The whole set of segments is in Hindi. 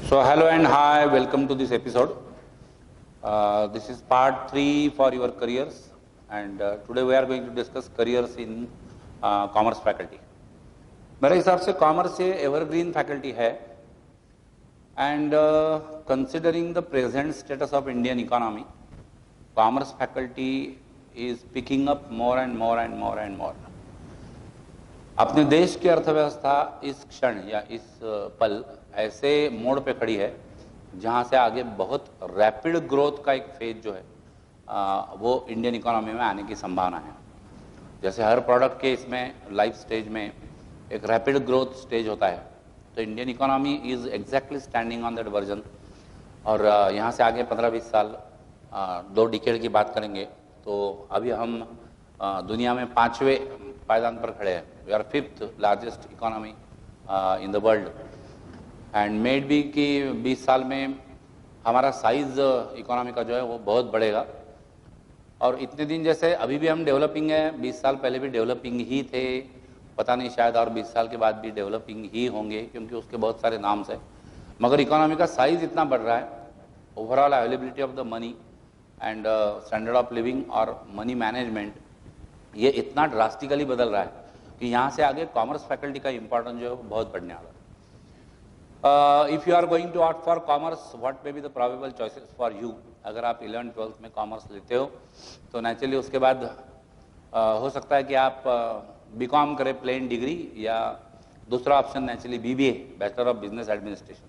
So hello and hi, welcome to this episode. This is part 3 for your careers, and today we are going to discuss careers in commerce faculty. मेरे हिसाब से कॉमर्स ये एवरग्रीन फैकल्टी है and considering the present status of Indian economy commerce faculty is picking up more and more and more and मोर. अपने देश की अर्थव्यवस्था इस क्षण या इस पल ऐसे मोड़ पे खड़ी है जहाँ से आगे बहुत रैपिड ग्रोथ का एक फेज जो है वो इंडियन इकोनॉमी में आने की संभावना है. जैसे हर प्रोडक्ट के इसमें लाइफ स्टेज में एक रैपिड ग्रोथ स्टेज होता है, तो Indian economy is exactly standing on that version. और यहाँ से आगे 15-20 साल 2 डिकेड की बात करेंगे तो अभी हम दुनिया में 5वें पायदान पर खड़े हैं. We are 5th largest economy in the world and may be कि 20 साल में हमारा साइज इकोनॉमी का जो है वो बहुत बढ़ेगा. और इतने दिन जैसे अभी भी हम डेवलपिंग है, 20 साल पहले भी डेवलपिंग ही थे, पता नहीं शायद और 20 साल के बाद भी डेवलपिंग ही होंगे क्योंकि उसके बहुत सारे नाम्स हैं. मगर इकोनॉमी का साइज इतना बढ़ रहा है, overall availability of the money and standard of living और मनी मैनेजमेंट ये इतना ड्रास्टिकली बदल रहा है कि यहाँ से आगे कॉमर्स फैकल्टी का इंपॉर्टेंस जो है बहुत बढ़ने वाला है. If you are going to opt for commerce, what may be the probable choices for you. अगर आप 11th-12th में कॉमर्स लेते हो तो नेचुरली उसके बाद हो सकता है कि आप बीकॉम करें प्लेन डिग्री, या दूसरा option naturally BBA, bachelor of business administration.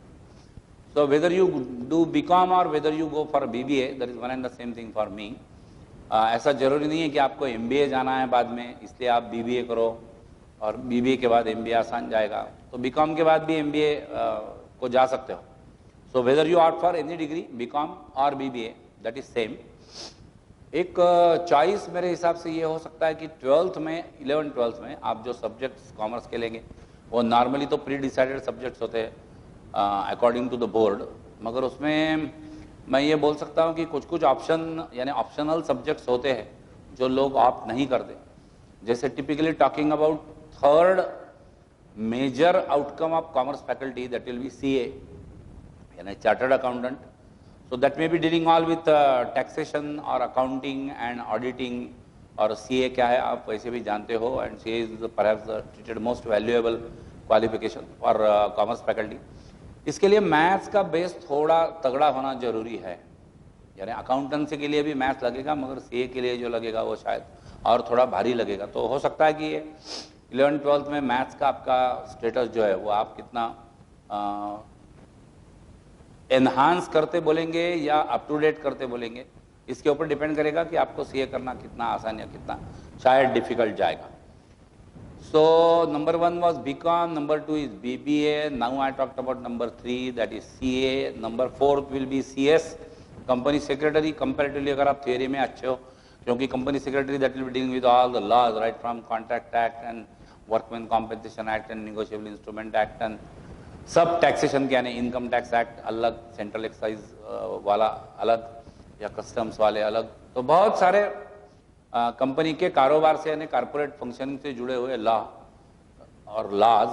So whether you do BCom or whether you go for BBA, that is one and the same thing for me. ऐसा जरूरी नहीं है कि आपको MBA जाना है बाद में, इसलिए आप BBA करो और BBA के बाद MBA आसान जाएगा. तो BCom के बाद भी MBA को जा सकते हो. So whether you opt for any degree, BCom or BBA, that is same. एक चॉइस मेरे हिसाब से ये हो सकता है कि 12th में 11th-12th में आप जो सब्जेक्ट्स कॉमर्स के लेंगे वो नॉर्मली तो प्री डिसाइडेड सब्जेक्ट्स होते हैं अकॉर्डिंग टू द बोर्ड, मगर उसमें मैं ये बोल सकता हूँ कि कुछ कुछ ऑप्शन यानी ऑप्शनल सब्जेक्ट्स होते हैं जो लोग ऑप्ट नहीं करते. जैसे typically talking about third major outcome of commerce faculty, that will be CA यानी chartered accountant. So that may be dealing all with taxation or accounting and auditing. और CA क्या है आप वैसे भी जानते हो, and CA is perhaps the treated most valuable qualification for commerce faculty. इसके लिए मैथ्स का बेस थोड़ा तगड़ा होना जरूरी है. यानी अकाउंटेंसी के लिए भी मैथ्स लगेगा, मगर CA के लिए जो लगेगा वो शायद और थोड़ा भारी लगेगा. तो हो सकता है कि 11th-12th में मैथ्स का आपका स्टेटस जो है वो आप कितना एनहांस करते बोलेंगे या अप टू डेट करते बोलेंगे, इसके ऊपर डिपेंड करेगा कि आपको CA करना कितना आसान या कितना शायद डिफिकल्ट जाएगा. So number 1 was BCom, number 2 is BBA, now I talked about number 3 that is CA, number 4 will be CS, company secretary. Comparatively अगर आप थियरी में अच्छे हो, क्योंकि company secretary that will be dealing with all the laws right from contract act and workman compensation act and negotiable instrument act and सब टैक्सेशन के यानी इनकम टैक्स एक्ट अलग, सेंट्रल एक्साइज वाला अलग या कस्टम्स वाले अलग. तो बहुत सारे कंपनी के कारोबार से यानी कॉर्पोरेट फंक्शनिंग से जुड़े हुए लॉ और लॉज.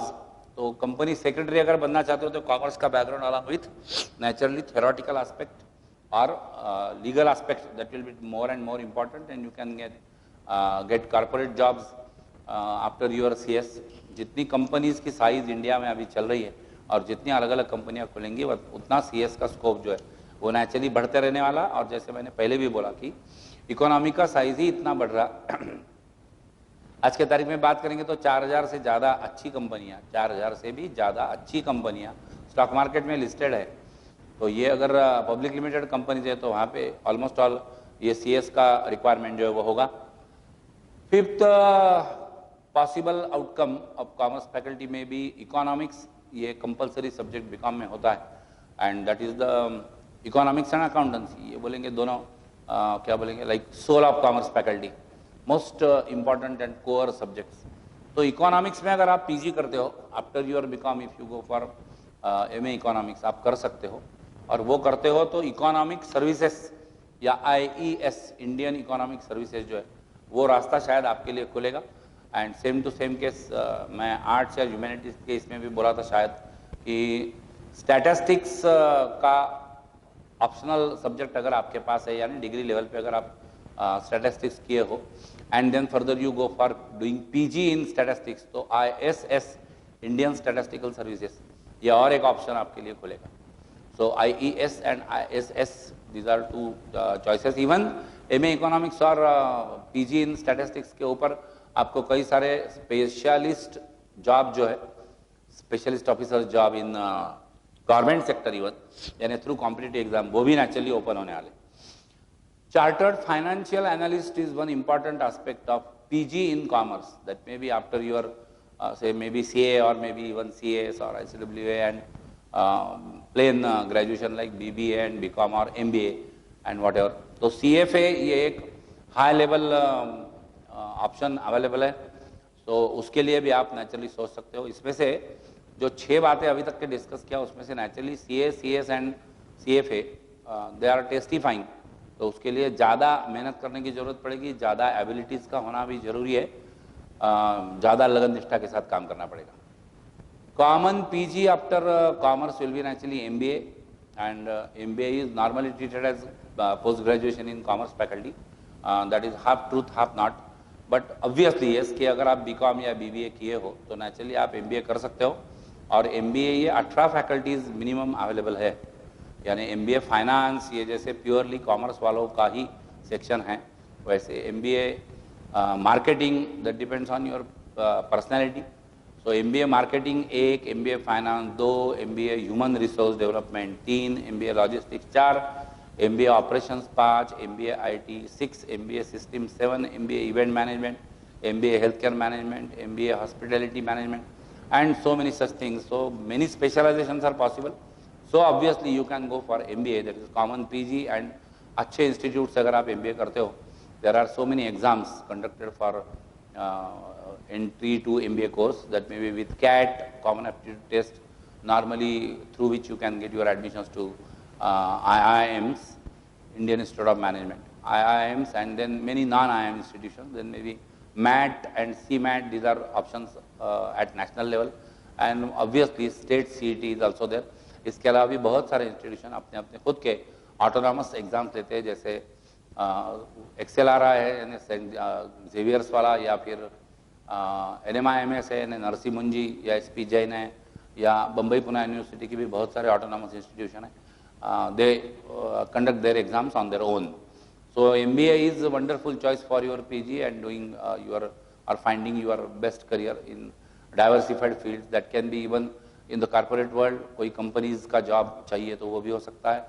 तो कंपनी सेक्रेटरी अगर बनना चाहते हो तो कॉमर्स का background along with naturally theoretical aspect और legal aspect that will be more and more important and you can get corporate jobs after your CS. जितनी कंपनीज की साइज इंडिया में अभी चल रही है और जितनी अलग अलग कंपनियां खुलेंगी उतना CS का स्कोप जो है वो नेचुरली बढ़ते रहने वाला. और जैसे मैंने पहले भी बोला कि इकोनॉमी का साइज ही इतना बढ़ रहा आज के तारीख में बात करेंगे तो 4000 से ज़्यादा अच्छी कंपनियां, 4000 से भी ज़्यादा अच्छी कंपनियां स्टॉक मार्केट में लिस्टेड है. तो ये अगर पब्लिक लिमिटेड कंपनीज है तो वहाँ पे ऑलमोस्ट ऑल ये CS का रिक्वायरमेंट जो है वो होगा. 5th possible outcome of commerce faculty में भी इकोनॉमिक्स, ये कंपलसरी सब्जेक्ट BCom में होता है and that is the economics and accountancy. ये बोलेंगे दोनों क्या बोलेंगे like soul of commerce faculty, most important and core subjects. तो इकोनॉमिक्स में अगर आप PG करते हो after your BCom, if you go for MA economics आप कर सकते हो. और वो करते हो तो इकोनॉमिक सर्विसेज या IES इंडियन इकोनॉमिक सर्विसेज जो है वो रास्ता शायद आपके लिए खुलेगा. And same to same case मैं आर्ट्स या ह्यूमैनिटीज़ के इसमें भी बोला था शायद कि स्टैटिस्टिक्स का ऑप्शनल सब्जेक्ट अगर आपके पास है, यानी डिग्री लेवल पे अगर आप स्टैटिस्टिक्स किए हो and then further you go for doing PG in statistics, तो ISS इंडियन स्टैटिस्टिकल सर्विसेज ये और एक ऑप्शन आपके लिए खुलेगा. So IES and ISS these are two choices. Even MA economics और PG इन स्टैटिस्टिक्स के ऊपर आपको कई सारे स्पेशलिस्ट जॉब जो है, specialist officer job in government sector even, यानी थ्रू कॉम्पिटिटिव एग्जाम, वो भी नेचुरली ओपन होने वाले. Chartered financial analyst is one important aspect of PG in commerce. That may be after your say maybe CA or maybe even CAS or ICWA and plain graduation like BBA and BCom or MBA and whatever. तो CFA ये एक हाई लेवल ऑप्शन अवेलेबल है, तो उसके लिए भी आप नेचुरली सोच सकते हो. इसमें से जो 6 बातें अभी तक के डिस्कस किया उसमें से naturally CA, CS and CFA they are testifying, तो उसके लिए ज़्यादा मेहनत करने की ज़रूरत पड़ेगी, ज़्यादा एबिलिटीज़ का होना भी ज़रूरी है, ज़्यादा लगन निष्ठा के साथ काम करना पड़ेगा. Common PG after commerce will be naturally MBA and MBA is normally treated as post graduation in commerce faculty. That is half truth half not, but obviously yes कि अगर आप BCom या BBA किए हो तो नेचुरली आप MBA कर सकते हो. और MBA ये 18 फैकल्टीज मिनिमम अवेलेबल है, यानी MBA फाइनेंस ये जैसे प्योरली कॉमर्स वालों का ही सेक्शन है, वैसे MBA marketing that depends on your personality. So MBA marketing 1, MBA finance 2, MBA human resource development 3, MBA logistics 4, MBA operations 5, MBA IT 6, MBA system 7, MBA event management, MBA health care management, MBA hospitality management and so many such things. So many specializations are possible. So obviously you can go for MBA, that is common PG, and अच्छे institutes से अगर आप MBA करते हो, there are so many exams conducted for entry to MBA course, that may be with CAT, common aptitude test, normally through which you can get your admissions to IIMs, Indian Institute of Management, IIMs, and then many non-IIM institutions, then maybe MAT and CMAT, these are options at national level, and obviously state CET is also there. इसके अलावा भी बहुत सारे इंस्टीट्यूशन अपने अपने खुद के ऑटोनॉमस एग्जाम्स लेते हैं, जैसे XLRI है यानी सेंट जेवियर्स वाला, या फिर NMIMS है यानी नरसी मुंजी, या SP जैन है, या बम्बई पुणे यूनिवर्सिटी की भी बहुत सारे ऑटोनॉमस इंस्टीट्यूशन है. They conduct their exams on their own. So MBA is a wonderful choice for your PG and doing your or finding your best career in diversified fields. That can be even in the corporate world. कोई companies का job चाहिए तो वो भी हो सकता है.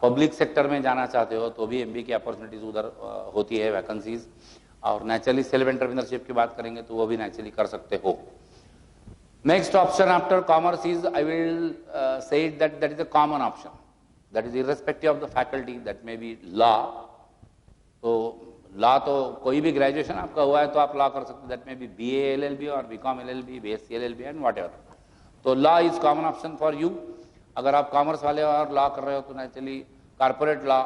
पब्लिक सेक्टर में जाना चाहते हो तो भी MBA की अपॉर्चुनिटीज उधर होती है, वैकेंसीज. और नेचुरली सेल्फ एंटरप्रेन्योरशिप की बात करेंगे तो वो भी नेचुरली कर सकते हो. Next option after commerce is, I will say that is a common option, that is irrespective of the faculty, that may B law. तो लॉ तो कोई भी ग्रेजुएशन आपका हुआ है तो आप लॉ कर सकते हो, that may be BA LLB और BCom LLB, BSc LLB and whatever. तो law is common option for you. अगर आप कॉमर्स वाले और लॉ कर रहे हो तो naturally corporate law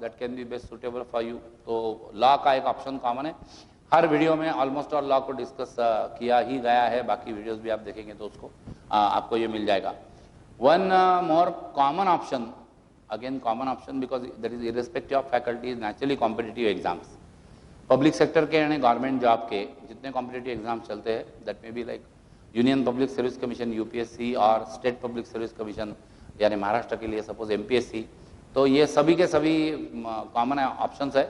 that can be best suitable for you. तो लॉ का एक ऑप्शन कॉमन है. हर वीडियो में ऑलमोस्ट ऑल लॉ को डिस्कस किया ही गया है, बाकी वीडियोस भी आप देखेंगे तो उसको आपको ये मिल जाएगा. One more common option, again common option because that is irrespective of faculty, is naturally competitive exams. Public sector के यानी गवर्नमेंट जॉब के जितने कॉम्पिटिटिव एग्जाम्स चलते हैं, that may be like union public service commission UPSC और स्टेट पब्लिक सर्विस कमीशन यानी महाराष्ट्र के लिए सपोज MPSC, तो ये सभी के सभी कॉमन ऑप्शंस है.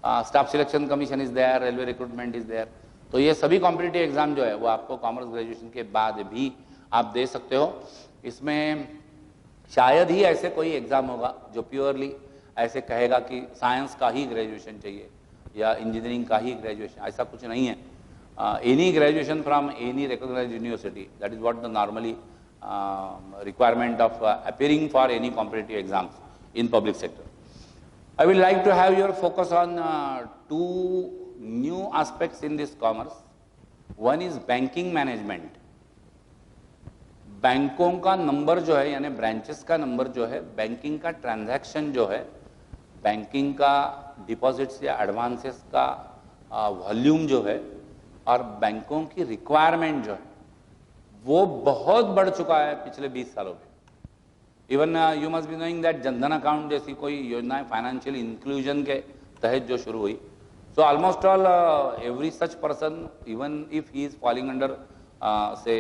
Staff selection commission is there, railway recruitment is there. तो ये सभी कॉम्पिटिटिव एग्जाम जो है वो आपको कॉमर्स ग्रेजुएशन के बाद भी आप दे सकते हो. इसमें शायद ही ऐसे कोई एग्जाम होगा जो प्योरली ऐसे कहेगा कि साइंस का ही ग्रेजुएशन चाहिए या इंजीनियरिंग का ही ग्रेजुएशन, ऐसा कुछ नहीं है. Any graduation from any recognised university, that is what the normally requirement of appearing for any competitive exams in public sector. I will like to have your focus on two new aspects in this commerce. One is banking management. बैंकों का नंबर जो है यानी ब्रांचेस का नंबर जो है, बैंकिंग का ट्रांजैक्शन जो है, बैंकिंग का डिपॉजिट्स या एडवांसेस का वॉल्यूम जो है, और बैंकों की रिक्वायरमेंट जो है वो बहुत बढ़ चुका है पिछले 20 सालों में. Even you must be knowing that Jan Dhan account जैसी कोई योजनाएं फाइनेंशियल इंक्लूजन के तहत जो शुरू हुई, so almost all every such person, even if he is falling under से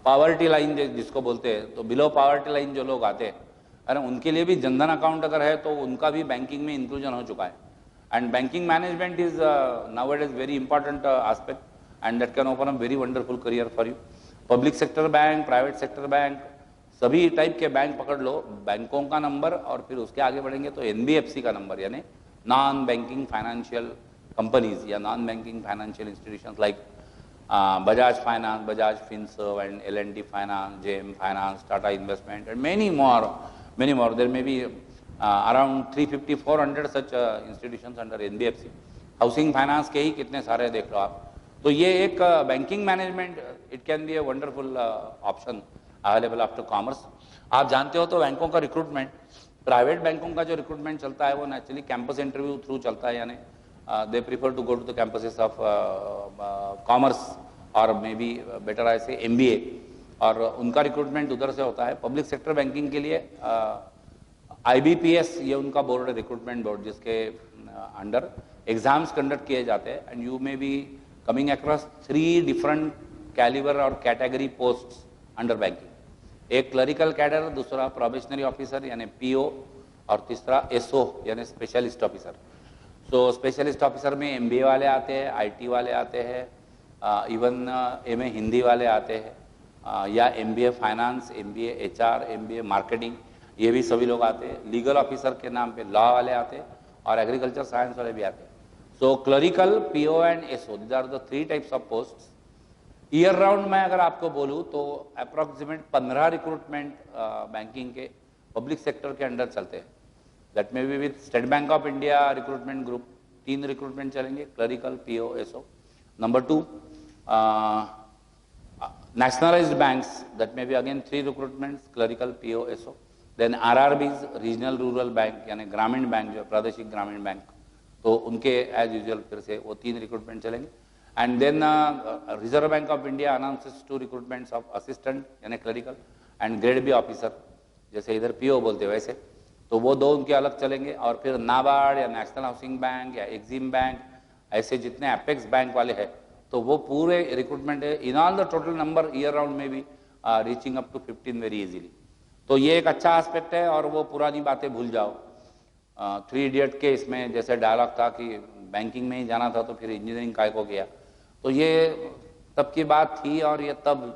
पावर्टी लाइन जिसको बोलते हैं, तो बिलो पावर्टी लाइन जो लोग आते हैं, अरे उनके लिए भी जनधन अकाउंट अगर है तो उनका भी बैंकिंग में इंक्लूजन हो चुका है. And banking management is nowadays very important aspect, and that can open a very wonderful career for you. Public sector bank, private sector bank, सभी टाइप के बैंक पकड़ लो, बैंकों का नंबर और फिर उसके आगे बढ़ेंगे तो एनबीएफसी का नंबर, यानी नॉन बैंकिंग फाइनेंशियल कंपनीज या non banking financial institutions like Bajaj Finance, Bajaj Finserv and L&T Finance, JM Finance, Tata Investment and many more. There may be around 350, 400 such institutions under NBFC. Housing Finance के ही कितने सारे देख लो आप. तो ये एक banking management, it can be a wonderful option available after commerce. आप जानते हो तो बैंकों का रिक्रूटमेंट, प्राइवेट बैंकों का जो रिक्रूटमेंट चलता है वो नेचुरली कैंपस इंटरव्यू थ्रू चलता है, यानी they prefer to go to the campuses of commerce or maybe better I say MBA, और उनका रिक्रूटमेंट उधर से होता है. पब्लिक सेक्टर बैंकिंग के लिए IBPS ये उनका बोर्ड है, रिक्रूटमेंट बोर्ड, जिसके अंडर एग्जाम्स कंडक्ट किए जाते हैं. And you may be coming across 3 different calibre और कैटेगरी पोस्ट्स अंडर बैंकिंग. एक क्लरिकल कैडर, दूसरा प्रोबेशनरी ऑफिसर यानी PO, और तीसरा SO यानी specialist officer. So specialist officer में MBA वाले आते हैं, IT वाले आते हैं, इवन MA हिंदी वाले आते हैं, या MBA finance, MBA HR, MBA marketing, ये भी सभी लोग आते हैं. लीगल ऑफिसर के नाम पे लॉ वाले आते हैं और एग्रीकल्चर साइंस वाले भी आते हैं. So clerical, PO and SO, these are the 3 types of post. Year round में अगर आपको बोलूँ तो अप्रॉक्सीमेट 15 रिक्रूटमेंट बैंकिंग के पब्लिक सेक्टर के अंडर चलते हैं. That may be with State Bank of India recruitment group, 3 recruitment चलेंगे, clerical, PO, SO. Number 2, nationalized banks, that may be again 3 recruitments, clerical, PO, SO. Then RRBs, regional rural bank यानी ग्रामीण बैंक, जो प्रादेशिक ग्रामीण बैंक, तो उनके एज यूजुअल फिर से वो 3 रिक्रूटमेंट चलेंगे. And then Reserve Bank of India announces 2 recruitments of assistant यानी clerical and grade B officer, जैसे इधर PO बोलते वैसे, तो वो 2 उनके अलग चलेंगे. और फिर नाबार्ड या नेशनल हाउसिंग बैंक या एक्सिम बैंक, ऐसे जितने एपेक्स बैंक वाले हैं, तो वो पूरे रिक्रूटमेंट है. In all the total number year round में भी reaching up to 15 very easily. तो ये एक अच्छा एस्पेक्ट है. और वो पुरानी बातें भूल जाओ. 3 इडियट के इसमें जैसे डायलॉग था कि बैंकिंग में ही जाना था तो फिर इंजीनियरिंग काय को किया, तो ये तब की बात थी और ये तब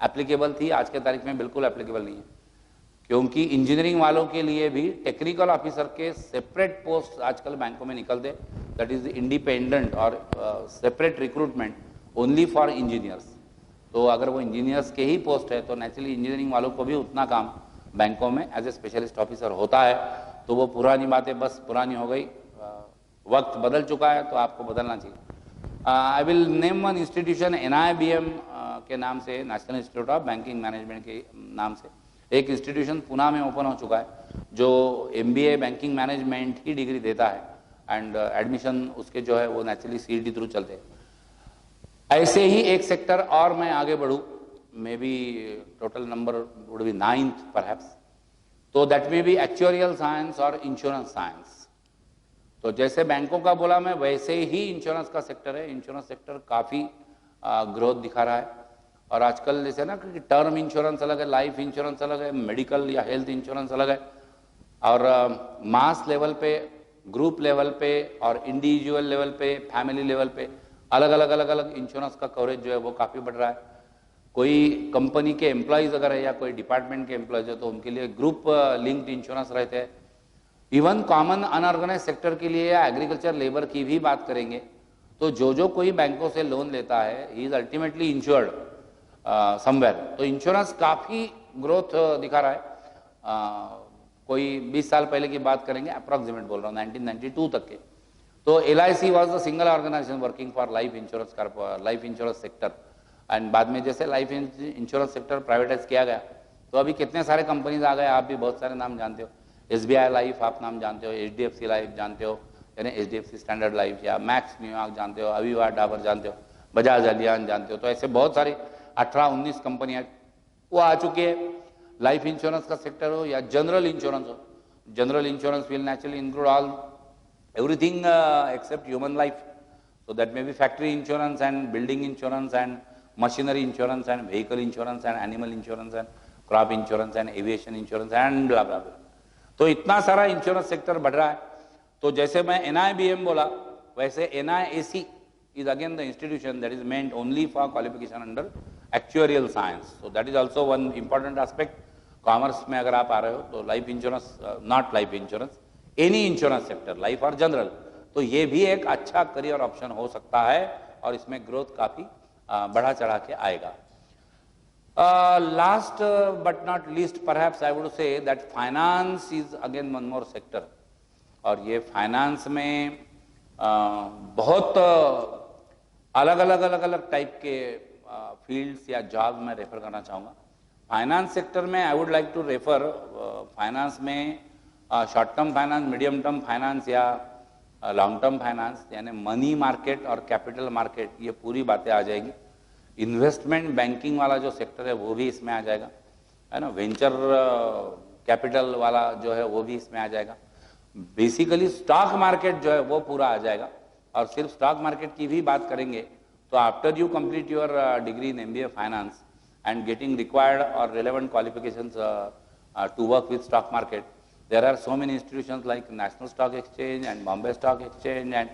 एप्लीकेबल थी. आज के तारीख में बिल्कुल एप्लीकेबल नहीं है, क्योंकि इंजीनियरिंग वालों के लिए भी टेक्निकल ऑफिसर के सेपरेट पोस्ट आजकल बैंकों में निकलते, दैट इज इंडिपेंडेंट और separate recruitment only for engineers. तो अगर वो इंजीनियर्स के ही पोस्ट है तो नेचुरली इंजीनियरिंग वालों को भी उतना काम बैंकों में एज ए स्पेशलिस्ट ऑफिसर होता है. तो वो पुरानी बातें बस पुरानी हो गई, वक्त बदल चुका है, तो आपको बदलना चाहिए. I will name one institution, NIBM के नाम से, national institute of banking management के नाम से एक इंस्टीट्यूशन पुणे में ओपन हो चुका है, जो MBA बैंकिंग मैनेजमेंट की डिग्री देता है. एंड एडमिशन उसके जो है वो नेचुरली CET थ्रू चलते हैं. ऐसे ही एक सेक्टर और मैं आगे बढ़ूँ, may be total number would be 9th perhaps, तो that may be actuarial science और इंश्योरेंस साइंस. तो जैसे बैंकों का बोला मैं, वैसे ही इंश्योरेंस का सेक्टर है. इंश्योरेंस सेक्टर काफ़ी ग्रोथ दिखा रहा है. और आजकल जैसे ना कि टर्म इंश्योरेंस अलग है, लाइफ इंश्योरेंस अलग है, मेडिकल या हेल्थ इंश्योरेंस अलग है, और मास लेवल पे, ग्रुप लेवल पे और इंडिविजुअल लेवल पे, फैमिली लेवल पे अलग अलग इंश्योरेंस का कवरेज जो है वो काफ़ी बढ़ रहा है. कोई कंपनी के एम्प्लॉयज़ अगर है या कोई डिपार्टमेंट के एम्प्लॉयज़ है तो उनके लिए ग्रुप लिंक्ड इंश्योरेंस रहते हैं. इवन कॉमन अनऑर्गेनाइज सेक्टर के लिए या एग्रीकल्चर लेबर की भी बात करेंगे तो जो कोई बैंकों से लोन लेता है, he is ultimately insured somewhere. तो इंश्योरेंस काफ़ी ग्रोथ दिखा रहा है. कोई 20 साल पहले की बात करेंगे, अप्रॉक्सीमेट बोल रहा हूँ, 1992 तक के, तो LIC was the single organisation working for life insurance sector. And बाद में जैसे लाइफ इंश्योरेंस सेक्टर प्राइवेटाइज किया गया तो अभी कितने सारे कंपनीज आ गए. आप भी बहुत सारे नाम जानते हो, SBI लाइफ आप नाम जानते हो, HDFC लाइफ जानते हो यानी HDFC स्टैंडर्ड लाइफ, या मैक्स न्यूयॉर्क जानते हो, अविवा डाबर जानते हो, बजाज अलियांज जानते हो. तो ऐसे बहुत सारी 18-19 कंपनियां वो आ चुकी है. लाइफ इंश्योरेंस का सेक्टर हो या जनरल इंश्योरेंस हो. General insurance will naturally include all everything except human life. So that may be factory insurance and building insurance and machinery insurance and vehicle insurance and animal insurance and crop insurance and aviation insurance and blah blah blah. तो इतना सारा इंश्योरेंस सेक्टर बढ़ रहा है. तो जैसे मैं NIBM बोला, वैसे NIAC is again the institution that is meant only for qualification under actuarial science. So that is also one important aspect. Commerce में अगर आप आ रहे हो तो life insurance, not life insurance, any insurance sector, life और जनरल, तो ये भी एक अच्छा करियर ऑप्शन हो सकता है और इसमें ग्रोथ काफी बढ़ा चढ़ा के आएगा. Last but not least perhaps I would say that finance is again one more sector. और ये फाइनेंस में बहुत अलग अलग टाइप के फील्ड्स या जॉब मैं रेफर करना चाहूँगा. फाइनेंस सेक्टर में I would like to refer, finance में short term finance, medium term finance या लॉन्ग टर्म फाइनेंस, यानी मनी मार्केट और कैपिटल मार्केट, ये पूरी बातें आ जाएगी. इन्वेस्टमेंट बैंकिंग वाला जो सेक्टर है वो भी इसमें आ जाएगा, है ना. वेंचर कैपिटल वाला जो है वो भी इसमें आ जाएगा. बेसिकली स्टॉक मार्केट जो है वो पूरा आ जाएगा. और सिर्फ स्टॉक मार्केट की भी बात करेंगे तो after you complete your degree in MBA finance and getting required or relevant qualifications to work with stock market, there are so many institutions like National Stock Exchange and Bombay Stock Exchange and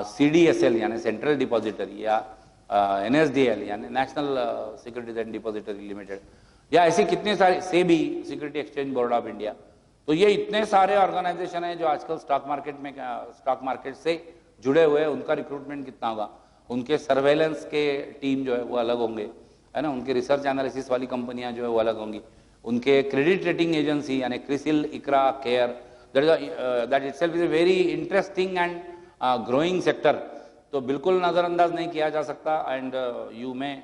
CDSL यानी Central Depository या NSDL यानी National Securities and Depository Limited, या ऐसी कितने सारे, SEBI Security Exchange Board of India. तो ये इतने सारे ऑर्गेनाइजेशन हैं जो आजकल स्टॉक मार्केट से जुड़े हुए हैं. उनका रिक्रूटमेंट कितना होगा, उनके सर्वेलेंस के टीम जो है वो अलग होंगे, है ना. उनके रिसर्च एनालिसिस वाली कंपनियां जो है वो अलग होंगी. उनके क्रेडिट रेटिंग एजेंसी यानी CRISIL, ICRA, CARE, that itself is a very interesting and growing sector. तो बिल्कुल नज़रअंदाज नहीं किया जा सकता. And you may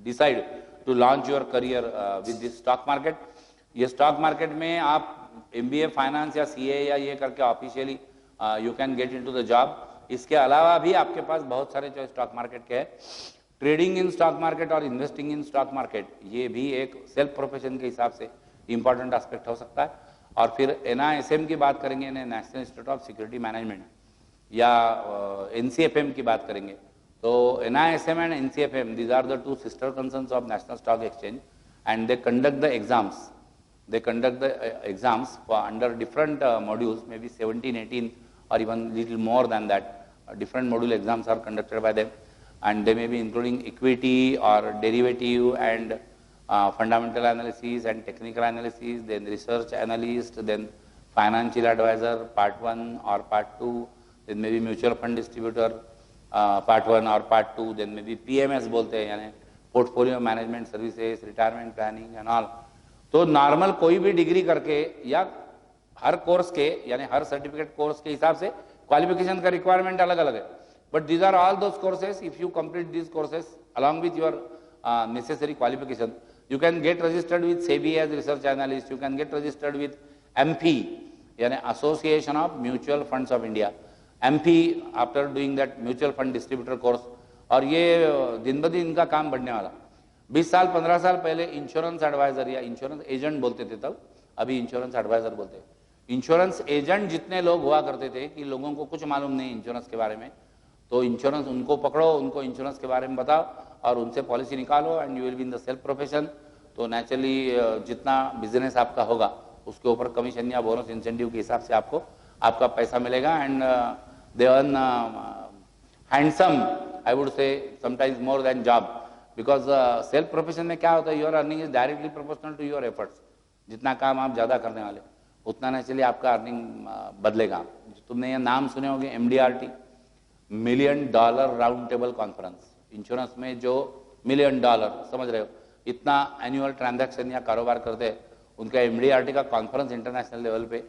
decide to launch your career with this stock market. ये स्टॉक मार्केट में आप MBA फाइनेंस या CA या ये करके officially you can get into the job. इसके अलावा भी आपके पास बहुत सारे जो स्टॉक मार्केट के हैं, ट्रेडिंग इन स्टॉक मार्केट और इन्वेस्टिंग इन स्टॉक मार्केट, ये भी एक सेल्फ प्रोफेशन के हिसाब से इंपॉर्टेंट एस्पेक्ट हो सकता है. और फिर NISM की बात करेंगे, national institute of security management, या NCFM की बात करेंगे तो NISM and NCFM, these are the two sister concerns of national stock exchange and they conduct the exams. They conduct the exams for under different modules, maybe 17, 18 or even little more than that. Different module exams are conducted by them. And they may be including equity or derivative and fundamental analysis and technical analysis, then research analyst, then financial advisor part 1 or part 2, then maybe mutual fund distributor part 1 or part 2, then maybe PMS बोलते हैं यानी portfolio management services, retirement planning and all. तो नॉर्मल कोई भी डिग्री करके या हर कोर्स के यानी हर सर्टिफिकेट कोर्स के हिसाब से क्वालिफिकेशन का रिक्वायरमेंट अलग अलग है. But these are all those courses. If you complete these courses along with your necessary qualification, you can get registered with SEBI as research analyst. You can get registered with AMFI, यानी Association of Mutual Funds of India. AMFI after doing that mutual fund distributor course. और ये दिन ब दिन इनका काम बढ़ने वाला. 20 साल 15 साल पहले इंश्योरेंस एडवाइजर या इंश्योरेंस एजेंट बोलते थे, तब अभी इंश्योरेंस एडवाइजर बोलते हैं. इंश्योरेंस एजेंट जितने लोग हुआ करते थे कि लोगों को कुछ मालूम नहीं इंश्योरेंस के बारे में, तो इंश्योरेंस उनको पकड़ो, उनको इंश्योरेंस के बारे में बताओ और उनसे पॉलिसी निकालो and you will be in the self profession. तो नेचुरली जितना बिजनेस आपका होगा उसके ऊपर कमीशन या बोनस इंसेंटिव के हिसाब से आपको आपका पैसा मिलेगा. And they earn handsome, I would say sometimes more than job, because self profession में क्या होता है, your earning is directly proportional to your efforts. जितना काम आप ज़्यादा करने वाले उतना नेचुरली आपका अर्निंग बदलेगा. तुमने ये नाम सुने होंगे MDRT, $1 million round table conference. Insurance में जो $1 million, समझ रहे हो, इतना एनुअल ट्रांजैक्शन या कारोबार करते हैं, उनका MDRT का कॉन्फ्रेंस इंटरनेशनल लेवल पे,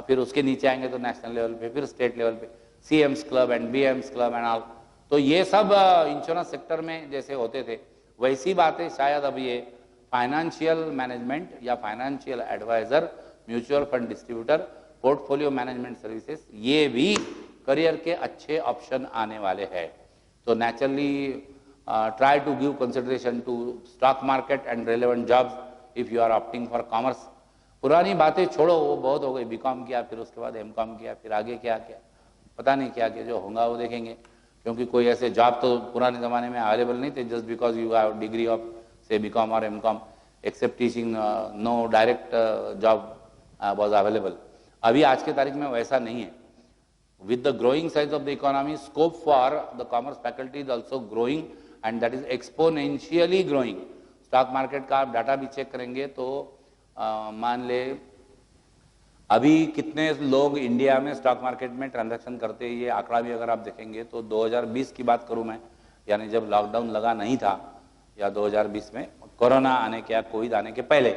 फिर उसके नीचे आएंगे तो नेशनल लेवल पे, फिर स्टेट लेवल पे CM's club and BM's club and all. तो ये सब इंश्योरेंस सेक्टर में जैसे होते थे वैसी बातें शायद अब ये फाइनेंशियल मैनेजमेंट या financial adviser, mutual fund distributor, portfolio management services, ये भी करियर के अच्छे ऑप्शन आने वाले हैं. तो naturally try to give consideration to stock market and relevant jobs if you are opting for commerce. पुरानी बातें छोड़ो, वो बहुत हो गई, बीकॉम किया, फिर उसके बाद एमकॉम किया, फिर आगे क्या किया, पता नहीं क्या किया, जो होगा वो देखेंगे। क्योंकि कोई ऐसे जॉब तो पुराने ज़माने में अवेलेबल नहीं थे, just because you have degree of से बीकॉम और MCom, except teaching, no direct job was available. अभी आज के तारीख में वैसा नहीं है. With the growing size of the economy, scope for the commerce faculty is also growing and that is exponentially growing. Stock market का आप डाटा भी चेक करेंगे तो मान ले अभी कितने लोग इंडिया में स्टॉक मार्केट में ट्रांजैक्शन करते हैं, ये आंकड़ा भी अगर आप देखेंगे तो 2020 की बात करूं मैं, यानी जब लॉकडाउन लगा नहीं था, या 2020 में कोरोना आने के या कोविड आने के पहले,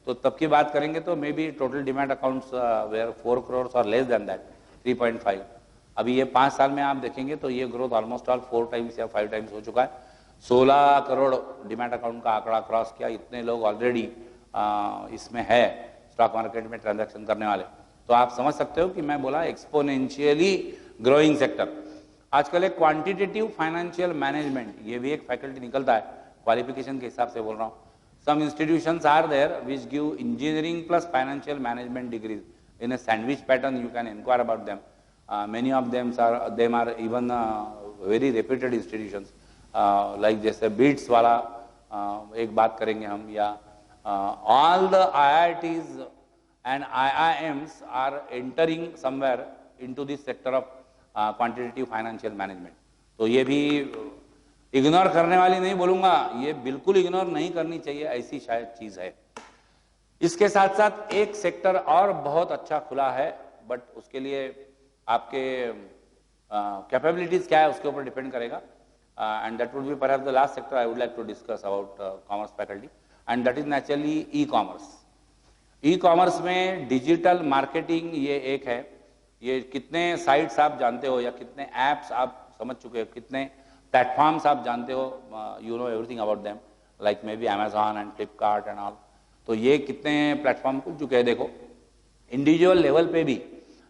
तो तब की बात करेंगे तो may be total demat accounts were 4 crore और लेस देन दैट 3.5। अभी ये 5 साल में आप देखेंगे तो ये ग्रोथ ऑलमोस्ट ऑल 4 टाइम्स या 5 टाइम्स हो चुका है। 16 करोड़ डिमैट अकाउंट का आंकड़ा क्रॉस किया। इतने लोग ऑलरेडी इसमें है स्टॉक मार्केट में ट्रांजैक्शन करने वाले। तो आप समझ सकते हो कि मैं बोला एक्सपोनेंशियली ग्रोइंग सेक्टर। आजकल एक क्वांटिटेटिव फाइनेंशियल मैनेजमेंट, ये भी एक फैकल्टी निकलता है, क्वालिफिकेशन के हिसाब से बोल रहा हूँ। Some institutions are there which give engineering plus financial management degrees in a sandwich pattern. You can inquire about them. Many of them are even very reputed institutions. Like जैसे BITS वाला एक बात करेंगे हम, या all the IITs and IIMs are entering somewhere into this sector of quantitative financial management. तो ये भी इग्नोर करने वाली नहीं बोलूंगा, ये बिल्कुल इग्नोर नहीं करनी चाहिए, ऐसी शायद चीज है। इसके साथ साथ एक सेक्टर और बहुत अच्छा खुला है, बट उसके लिए आपके कैपेबिलिटीज क्या है उसके ऊपर डिपेंड करेगा। And that would be perhaps the last sector I would like to discuss about commerce faculty, and that is naturally e commerce. E commerce में डिजिटल मार्केटिंग ये एक है। ये कितने साइट्स आप जानते हो, या कितने ऐप्स आप समझ चुके हो, कितने प्लेटफॉर्म्स आप जानते हो, you know everything about them, like may be Amazon and Flipkart and all. तो ये कितने प्लेटफॉर्म खुल चुके हैं देखो, इंडिविजुअल लेवल पे भी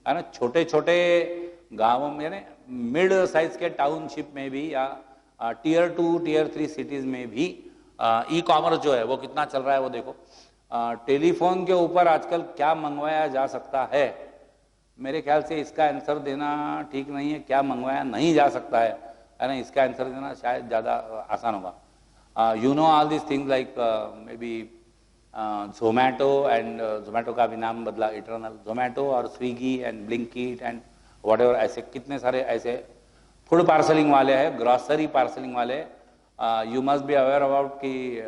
है ना, छोटे छोटे गाँवों में, यानी मिड साइज के टाउनशिप में भी, या टीयर 2 टीयर 3 सिटीज में भी ई कॉमर्स जो है वो कितना चल रहा है वो देखो। टेलीफोन के ऊपर आजकल क्या मंगवाया जा सकता है, मेरे ख्याल से इसका आंसर देना ठीक नहीं है, क्या मंगवाया नहीं जा सकता है ना, इसका आंसर देना शायद ज़्यादा आसान होगा। You know all this things like may be Zomato, and Zomato का भी नाम बदला, इटर्नल जोमेटो, और Swiggy and Blinkit and what ever, ऐसे कितने सारे ऐसे फूड पार्सलिंग वाले हैं, ग्रॉसरी पार्सलिंग वाले। You must be aware about कि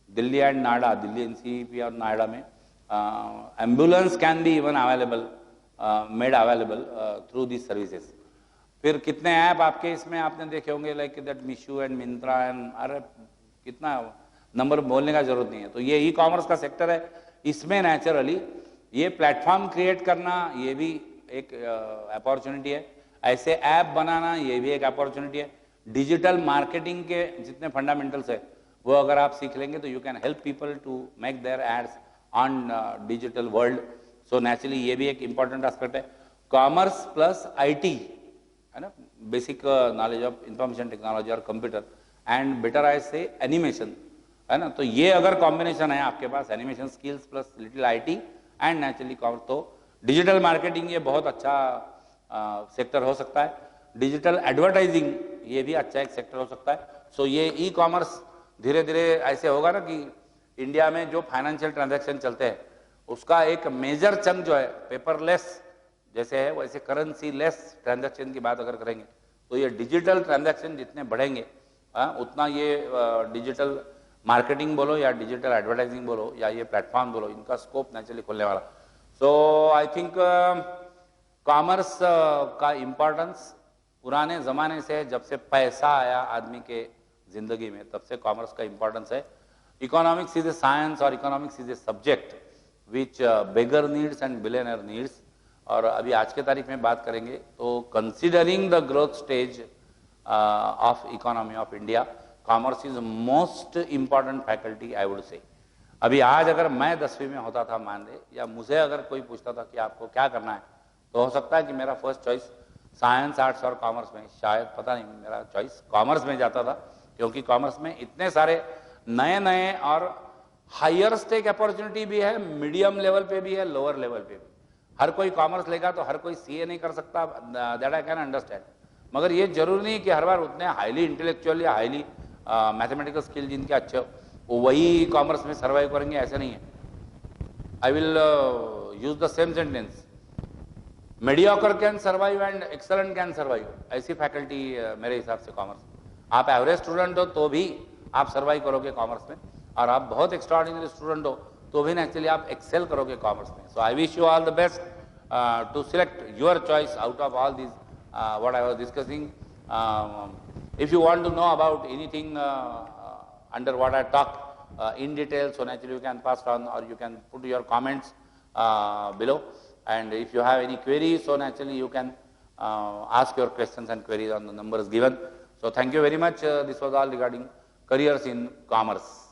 दिल्ली एंड नोएडा, दिल्ली एनसीपी और नोएडा में ambulance can be even available, made available through this services. फिर कितने ऐप आपके इसमें आपने देखे होंगे, like that Meesho and Myntra and, अरे कितना नंबर बोलने का जरूरत नहीं है। तो ये ई कॉमर्स का सेक्टर है। इसमें नेचुरली ये प्लेटफॉर्म क्रिएट करना ये भी एक अपॉर्चुनिटी है, ऐसे ऐप बनाना ये भी एक अपॉर्चुनिटी है। डिजिटल मार्केटिंग के जितने फंडामेंटल्स है वो अगर आप सीख लेंगे तो you can help people to make their ads on digital world. So naturally ये भी एक इंपॉर्टेंट एस्पेक्ट है। कॉमर्स प्लस आईटी है ना, basic knowledge of information technology और computer, and better I say animation है ना। तो ये अगर कॉम्बिनेशन है आपके पास, animation skills plus little IT and naturally commerce, तो डिजिटल मार्केटिंग ये बहुत अच्छा सेक्टर हो सकता है। डिजिटल एडवर्टाइजिंग ये भी अच्छा एक सेक्टर हो सकता है। सो ये ई कॉमर्स धीरे धीरे ऐसे होगा ना कि इंडिया में जो फाइनेंशियल ट्रांजैक्शन चलते हैं उसका एक मेजर चंक जो है पेपरलेस जैसे है, वैसे करेंसी लेस ट्रांजैक्शन की बात अगर करेंगे तो ये डिजिटल ट्रांजैक्शन जितने बढ़ेंगे उतना ये डिजिटल मार्केटिंग बोलो या डिजिटल एडवर्टाइजिंग बोलो या ये प्लेटफॉर्म बोलो, इनका स्कोप नेचुरली खुलने वाला। सो आई थिंक कॉमर्स का इम्पोर्टेंस पुराने ज़माने से, जब से पैसा आया आदमी के ज़िंदगी में, तब से कॉमर्स का इम्पोर्टेंस है। इकोनॉमिक्स इज ए साइंस और economics is a subject which beggar needs and billionaire needs. और अभी आज के तारीख में बात करेंगे तो considering the growth stage of economy of India, commerce is most important faculty I would से। अभी आज अगर मैं 10वीं में होता था मान ले, या मुझे अगर कोई पूछता था कि आपको क्या करना है, तो हो सकता है कि मेरा फर्स्ट चॉइस साइंस आर्ट्स और कॉमर्स में, शायद पता नहीं, मेरा चॉइस कॉमर्स में जाता था, क्योंकि कॉमर्स में इतने सारे नए नए और हायर स्टेक अपॉर्चुनिटी भी है, मीडियम लेवल पे भी है, लोअर लेवल पे भी। हर कोई कॉमर्स लेगा तो हर कोई सीए नहीं कर सकता, दैट आई कैन अंडरस्टैंड। मगर ये जरूरी नहीं कि हर बार उतने हाईली इंटेलेक्चुअल या हाईली मैथमेटिकल स्किल जिनके अच्छे हो वही कॉमर्स में सर्वाइव करेंगे, ऐसा नहीं है। I will use the same sentence, mediocre can survive and excellent can survive. ऐसी फैकल्टी मेरे हिसाब से कॉमर्स। आप एवरेज स्टूडेंट हो तो भी आप सर्वाइव करोगे कॉमर्स में, और आप बहुत एक्स्ट्राऑर्डिनरी स्टूडेंट हो तो भी एक्चुअली आप एक्सेल करोगे कॉमर्स में। So I wish you all the best to select your choice out of all this what I was discussing. If you want to know about anything under what I talked in detail, so naturally you can pass on or you can put your comments below. And if you have any queries, so naturally you can ask your questions and queries on the numbers given. So thank you very much. This was all regarding careers in commerce.